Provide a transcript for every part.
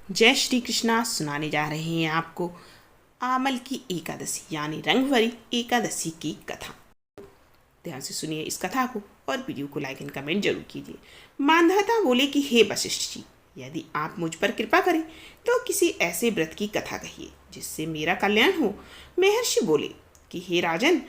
जय श्री कृष्णा सुनाने जा रहे हैं आपको आमल की एकादशी यानी रंग भरी एकादशी की कथा। ध्यान से सुनिए इस कथा को और वीडियो को लाइक एंड कमेंट जरूर कीजिए। मांधाता बोले कि हे वशिष्ठ जी, यदि आप मुझ पर कृपा करें तो किसी ऐसे व्रत की कथा कहिए जिससे मेरा कल्याण हो। महर्षि बोले कि हे राजन,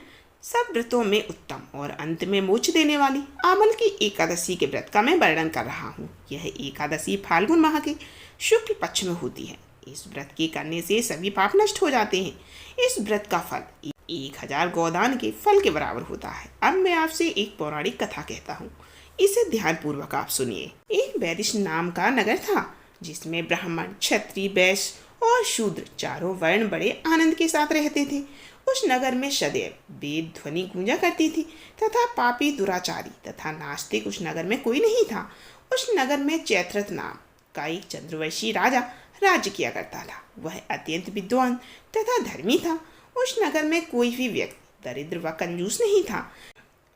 सब व्रतों में उत्तम और अंत में मोक्ष देने वाली आमल की एकादशी के व्रत का मैं वर्णन कर रहा हूँ। यह एकादशी फाल्गुन माह के शुक्ल पक्ष में होती है। इस व्रत के करने से सभी पाप नष्ट हो जाते हैं। इस व्रत का फल 1000 गोदान के फल के बराबर होता है। अब मैं आपसे एक पौराणिक कथा कहता हूँ, इसे ध्यानपूर्वक आप सुनिए। एक वैदिश नाम का नगर था जिसमें ब्राह्मण, क्षत्रिय, वैश्य और शूद्र चारों वर्ण बड़े आनंद के साथ रहते थे। उस नगर में सदैव वेद ध्वनि गूंजा करती थी तथा पापी, दुराचारी तथा नास्तिक उस नगर में कोई नहीं था। उस नगर में चैत्रथ नाम का एक चंद्रवंशी राजा राज्य किया करता था। वह अत्यंत विद्वान तथा धर्मी था। उस नगर में कोई भी व्यक्ति दरिद्र व कंजूस नहीं था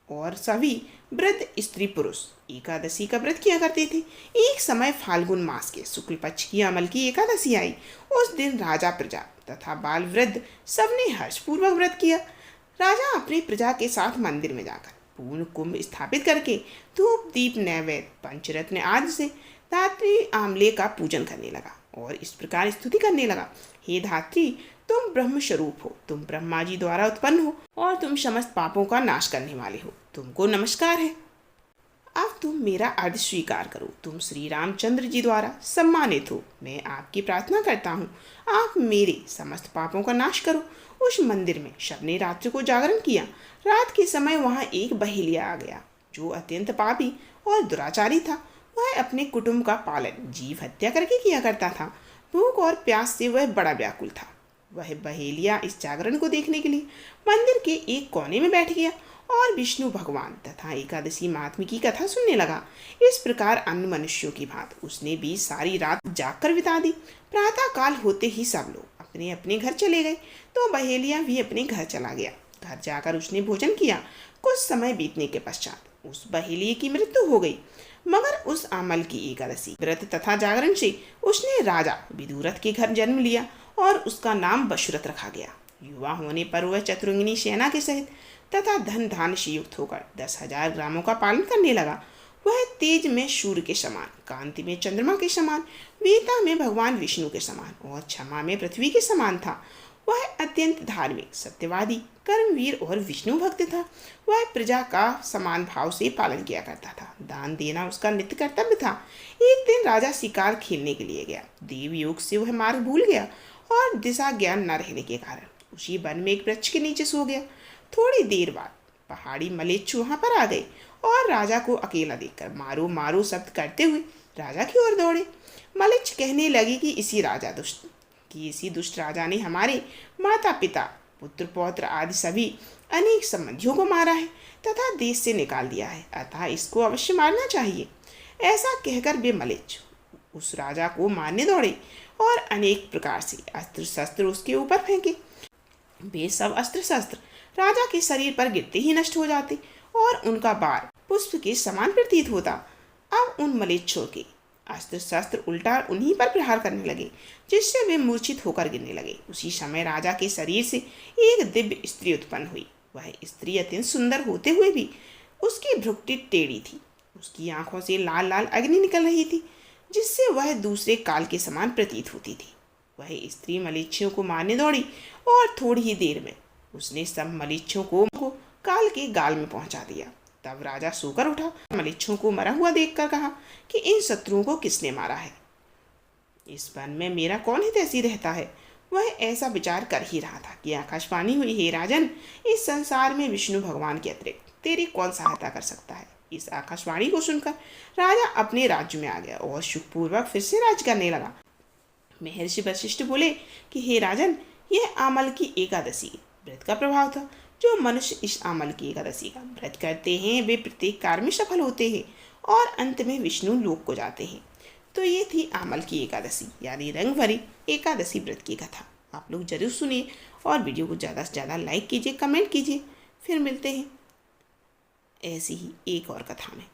और सभी वृद्ध स्त्री पुरुष एकादशी का व्रत किया करते थे। एक समय फाल्गुन मास के शुक्ल पक्ष की अमल की एकादशी आई। उस दिन राजा, प्रजा तथा बाल वृद्ध सबने हर्षपूर्वक व्रत किया। राजा अपनी प्रजा के साथ मंदिर में जाकर पूर्ण कुंभ स्थापित करके धूप, दीप, नैवेद्य, पंचरत्न आदि से धात्री आमले का पूजन करने लगा और इस प्रकार स्तुति करने लगा। हे धात्री, तुम ब्रह्म स्वरूप हो, तुम ब्रह्मा जी द्वारा उत्पन्न हो और तुम समस्त पापों का नाश करने वाले हो। तुमको नमस्कार है। अब तुम मेरा अर्ध स्वीकार करो। तुम श्री रामचंद्र जी द्वारा सम्मानित हो। मैं आपकी प्रार्थना करता हूँ, आप मेरे समस्त पापों का नाश करो। उस मंदिर में सबने रात्रि को जागरण किया। रात के समय वहाँ एक बहेलिया आ गया जो अत्यंत पापी और दुराचारी था। वह अपने कुटुंब का पालन जीव हत्या करके किया करता था। भूख और प्यास से वह बड़ा व्याकुल था। वह बहेलिया इस जागरण को देखने के लिए मंदिर के एक कोने में बैठ गया और विष्णु भगवान तथा एकादशी महात्म्य की कथा सुनने लगा। इस प्रकार अन्य मनुष्यों की भांति उसने भी सारी रात जागकर बिता दी। प्रातः काल होते ही सब लोग अपने अपने घर चले गए तो बहेलिया भी अपने घर चला गया। घर जाकर उसने भोजन किया। कुछ समय बीतने के पश्चात उस बहेलिये की मृत्यु हो गई। मगर उस आमल की एकादशी व्रत तथा जागरण से उसने राजा विदुरथ के घर जन्म लिया और उसका नाम वशुरथ रखा गया। युवा होने पर वह चतुरंगिनी सेना के सहित तथा धन धान्य से युक्त होकर 10,000 ग्रामों का पालन करने लगा। वह तेज में सूर्य के समान, कांति में चंद्रमा के समान, वीरता में भगवान विष्णु के समान और क्षमा में पृथ्वी के समान था। वह अत्यंत धार्मिक, सत्यवादी, कर्मवीर और विष्णु भक्त था। वह प्रजा का समान भाव से पालन किया करता था। दान देना उसका नित्य कर्तव्य था। एक दिन राजा शिकार खेलने के लिए गया। देव योग से वह मार्ग भूल गया और दिशा ज्ञान न रहने के कारण उसी वन में एक वृक्ष के नीचे सो गया। थोड़ी देर बाद पहाड़ी मलेच्छ वहां पर आ गए और राजा को अकेला देखकर मारो मारो शब्द करते हुए राजा की ओर दौड़े। मलेच्छ कहने लगी कि इसी दुष्ट राजा ने हमारे माता पिता, पुत्र पौत्र आदि सभी अनेक संबंधियों को मारा है तथा देश से निकाल दिया है, अतः इसको अवश्य मारना चाहिए। ऐसा कहकर वे मलेच्छ उस राजा को मारने दौड़े और अनेक प्रकार से अस्त्र शस्त्र उसके ऊपर फेंके। वे सब अस्त्र शस्त्र राजा के शरीर पर गिरते ही नष्ट हो जाते और उनका बार पुष्प के समान प्रतीत होता। अब उन मलेच्छों के अस्त्र शस्त्र उल्टा उन्हीं पर प्रहार करने लगे, जिससे वे मूर्छित होकर गिरने लगे। उसी समय राजा के शरीर से एक दिव्य स्त्री उत्पन्न हुई। वह स्त्री अत्यंत सुंदर होते हुए भी उसकी भ्रुकुटी टेढ़ी थी। उसकी आंखों से लाल लाल अग्नि निकल रही थी, जिससे वह दूसरे काल के समान प्रतीत होती थी। वह स्त्री मलेच्छियों को मारने दौड़ी और थोड़ी ही देर में उसने सब मलेच्छों को काल के गाल में पहुंचा दिया। तब राजा सोकर उठा। मलेच्छों को मरा हुआ देखकर कहा कि इन शत्रुओं को किसने मारा है? इस वन में मेरा कौन हितैषी रहता है? वह ऐसा विचार कर ही रहा था कि आकाशवाणी हुई, हे राजन, इस संसार में विष्णु भगवान के अतिरिक्त तेरी कौन सहायता कर सकता है? इस आकाशवाणी को सुनकर राजा अपने राज्य में आ गया और सुखपूर्वक फिर से राज करने लगा। महर्षि वशिष्ठ बोले कि हे राजन, यह आमल की एकादशी व्रत का प्रभाव था। जो मनुष्य इस आमल की एकादशी का व्रत करते हैं वे प्रत्येक कार्य में सफल होते हैं और अंत में विष्णु लोक को जाते हैं। तो ये थी आमल की एकादशी यानी रंग भरी एकादशी व्रत की कथा। आप लोग जरूर सुनिए और वीडियो को ज़्यादा से ज़्यादा लाइक कीजिए, कमेंट कीजिए। फिर मिलते हैं ऐसी ही एक और कथा में।